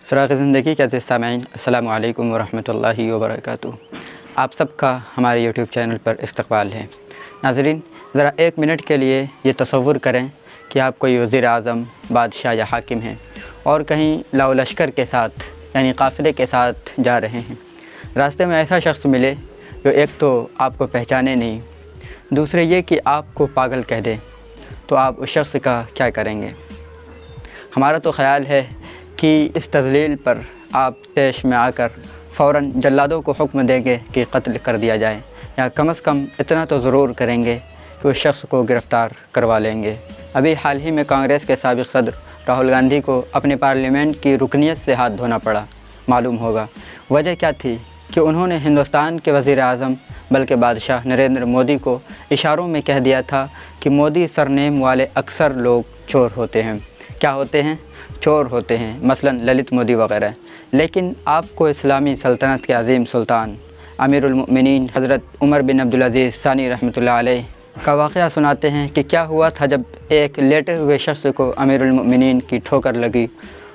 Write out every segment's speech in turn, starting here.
سراغ زندگی کے عزیز سامعین، السلام علیکم ورحمۃ اللہ وبرکاتہ۔ آپ سب کا ہمارے یوٹیوب چینل پر استقبال ہے۔ ناظرین، ذرا ایک منٹ کے لیے یہ تصور کریں کہ آپ کوئی وزیر اعظم، بادشاہ یا حاکم ہیں اور کہیں لاؤ لشکر کے ساتھ یعنی قافلے کے ساتھ جا رہے ہیں۔ راستے میں ایسا شخص ملے جو ایک تو آپ کو پہچانے نہیں، دوسرے یہ کہ آپ کو پاگل کہہ دے، تو آپ اس شخص کا کیا کریں گے؟ ہمارا تو خیال ہے کہ اس تذلیل پر آپ پیش میں آ کر فوراً جلادوں کو حکم دیں گے کہ قتل کر دیا جائے، یا کم از کم اتنا تو ضرور کریں گے کہ اس شخص کو گرفتار کروا لیں گے۔ ابھی حال ہی میں کانگریس کے سابق صدر راہل گاندھی کو اپنے پارلیمنٹ کی رکنیت سے ہاتھ دھونا پڑا۔ معلوم ہوگا وجہ کیا تھی کہ انہوں نے ہندوستان کے وزیر اعظم بلکہ بادشاہ نریندر مودی کو اشاروں میں کہہ دیا تھا کہ مودی سرنیم والے اکثر لوگ چور ہوتے ہیں۔ کیا ہوتے ہیں؟ چور ہوتے ہیں، مثلاً للت مودی وغیرہ۔ لیکن آپ کو اسلامی سلطنت کے عظیم سلطان امیر المؤمنین حضرت عمر بن عبدالعزیز ثانی رحمۃ اللہ علیہ کا واقعہ سناتے ہیں کہ کیا ہوا تھا جب ایک لیٹے ہوئے شخص کو امیر المؤمنین کی ٹھوکر لگی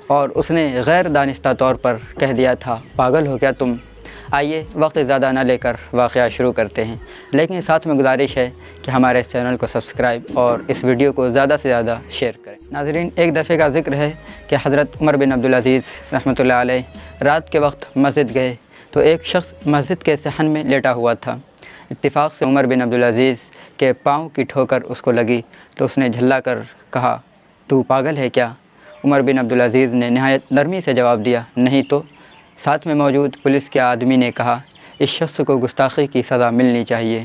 اور اس نے غیر دانستہ طور پر کہہ دیا تھا، پاگل ہو کیا تم؟ آئیے وقت زیادہ نہ لے کر واقعہ شروع کرتے ہیں، لیکن ساتھ میں گزارش ہے کہ ہمارے اس چینل کو سبسکرائب اور اس ویڈیو کو زیادہ سے زیادہ شیئر کریں۔ ناظرین، ایک دفعے کا ذکر ہے کہ حضرت عمر بن عبدالعزیز رحمۃ اللہ علیہ رات کے وقت مسجد گئے تو ایک شخص مسجد کے صحن میں لیٹا ہوا تھا۔ اتفاق سے عمر بن عبدالعزیز کے پاؤں کی ٹھوکر اس کو لگی تو اس نے جھلا کر کہا، تو پاگل ہے کیا؟ عمر بن عبدالعزیز نے نہایت نرمی سے جواب دیا، نہیں تو۔ ساتھ میں موجود پولیس کے آدمی نے کہا، اس شخص کو گستاخی کی سزا ملنی چاہیے۔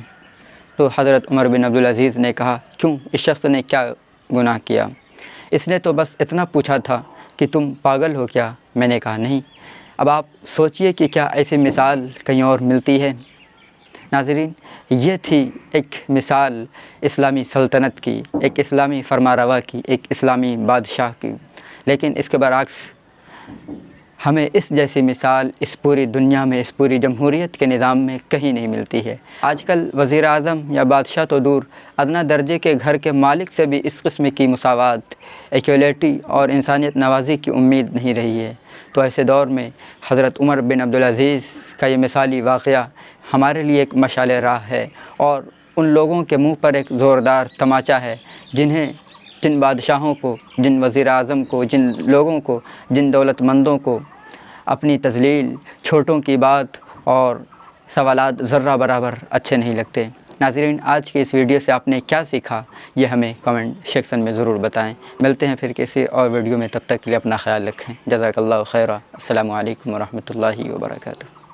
تو حضرت عمر بن عبدالعزیز نے کہا، کیوں؟ اس شخص نے کیا گناہ کیا؟ اس نے تو بس اتنا پوچھا تھا کہ تم پاگل ہو کیا؟ میں نے کہا نہیں۔ اب آپ سوچئے کہ کیا ایسی مثال کہیں اور ملتی ہے؟ ناظرین، یہ تھی ایک مثال اسلامی سلطنت کی، ایک اسلامی فرمانروا کی، ایک اسلامی بادشاہ کی، لیکن اس کے برعکس ہمیں اس جیسی مثال اس پوری دنیا میں، اس پوری جمہوریت کے نظام میں کہیں نہیں ملتی ہے۔ آج کل وزیر اعظم یا بادشاہ تو دور، ادنیٰ درجے کے گھر کے مالک سے بھی اس قسم کی مساوات، ایکولیٹی اور انسانیت نوازی کی امید نہیں رہی ہے۔ تو ایسے دور میں حضرت عمر بن عبدالعزیز کا یہ مثالی واقعہ ہمارے لیے ایک مشعل راہ ہے، اور ان لوگوں کے منہ پر ایک زوردار تماچا ہے جن بادشاہوں کو، جن وزیر اعظم کو، جن لوگوں کو، جن دولت مندوں کو اپنی تذلیل، چھوٹوں کی بات اور سوالات ذرہ برابر اچھے نہیں لگتے۔ ناظرین، آج کی اس ویڈیو سے آپ نے کیا سیکھا، یہ ہمیں کمنٹ سیکشن میں ضرور بتائیں۔ ملتے ہیں پھر کسی اور ویڈیو میں، تب تک کے لیے اپنا خیال رکھیں۔ جزاک اللہ خیرہ۔ السلام علیکم ورحمۃ اللہ وبرکاتہ۔